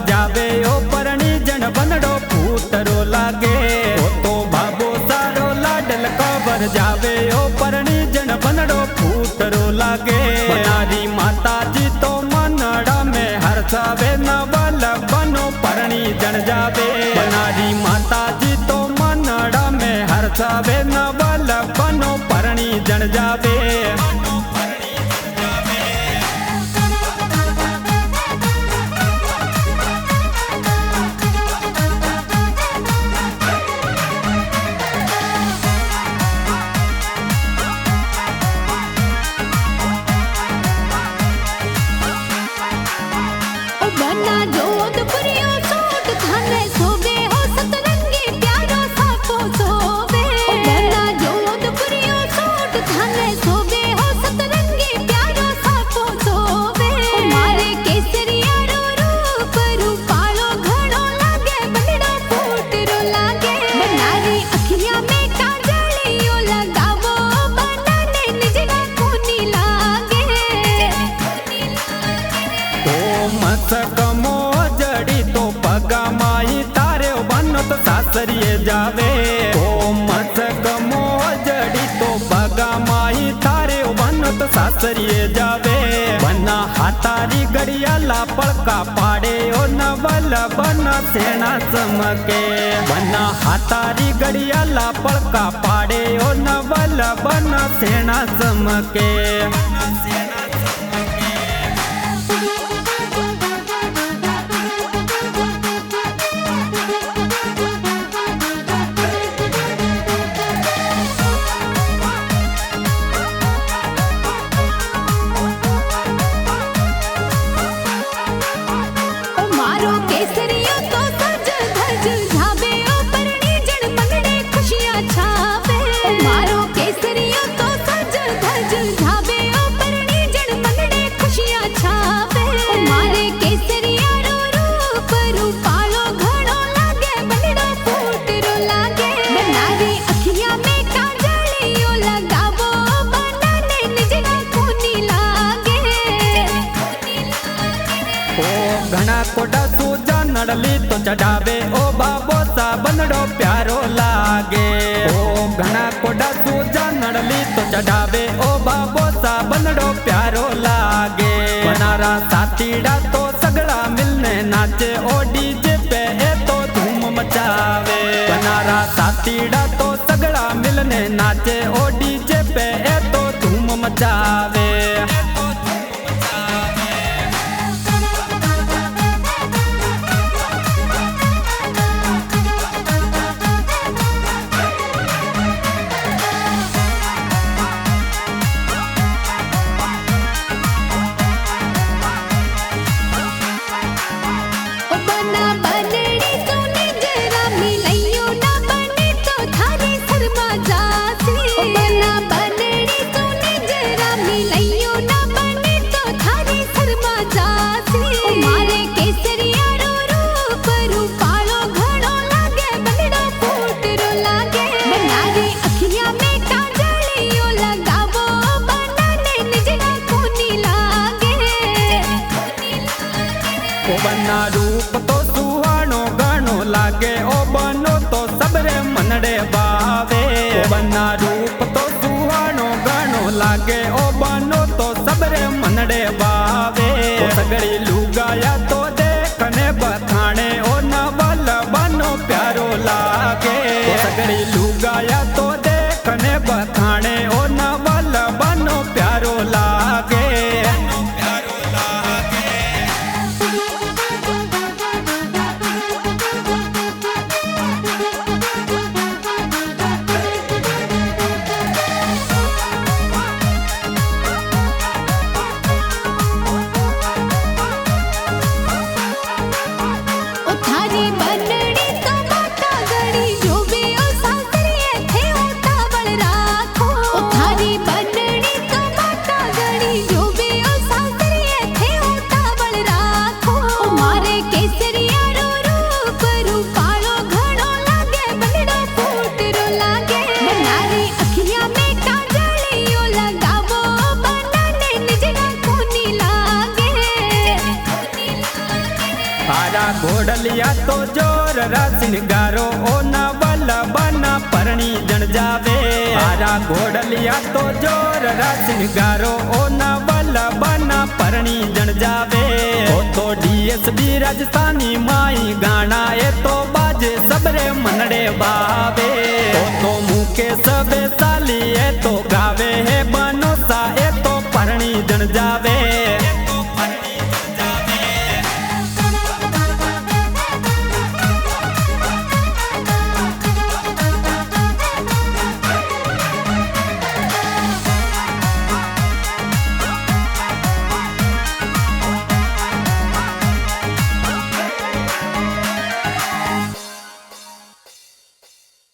जावे ओ परणी जन बनड़ो फूटरो लागे। तो बाबो सारो लाडल कबर जावे ओ परणी जन बनड़ो फूटरो लागे। बनारी माता जी तो मनड़ा में हरसावे नवल बनो परणी जन जावे। बनारी माता जी तो मनड़ा में हरसावे नवल बनो परणी जन जावे। सासरिए जावे ओ मसक मोजड़ी तो बगा माई तारे बनत सासरिए जावे। बना हाथारी गड़िया लापड़ का पाड़े ओ नवल बना सेना चमके। बना हाथारी गड़िया लापड़ का पाड़े ओ नवल बना सेना चमके। घना कोडा सूजा नड़ली तो चढ़ावे ओ बाबो सा बनड़ो प्यारो लागे। ओ घना कोडा सूजा नड़ली तो चढ़ावे ओ बाबो सा बनड़ो प्यारो लागे। बनारा सातीड़ा तो सगड़ा मिलने नाचे ओ डीजे पे ए तो धूम मचावे। बनारा सातीड़ा तो सगड़ा मिलने नाचे ओ डीजे पे ए तो धूम मचावे। बना रूप तो सुहानो गानो लागे ओ बनो तो सबरे मनड़े बावे। बना रूप तो सुहानो गानो लागे ओ बनो तो सबरे मनड़े बावे। ओ सगड़ी लुगाया तो देखने बथाने ओ नवल बनो प्यारो लागे। ओ सगड़ी लुगाया तो देख घोड़लिया तो जोर रासिन गारो ओ ना वाला बना परणी जन जावे आरा घोड़लिया तो जोर रासिन गारो ओ ना वाला बना परणी जन जावे ओ तो डीएसपी राजस्थानी माई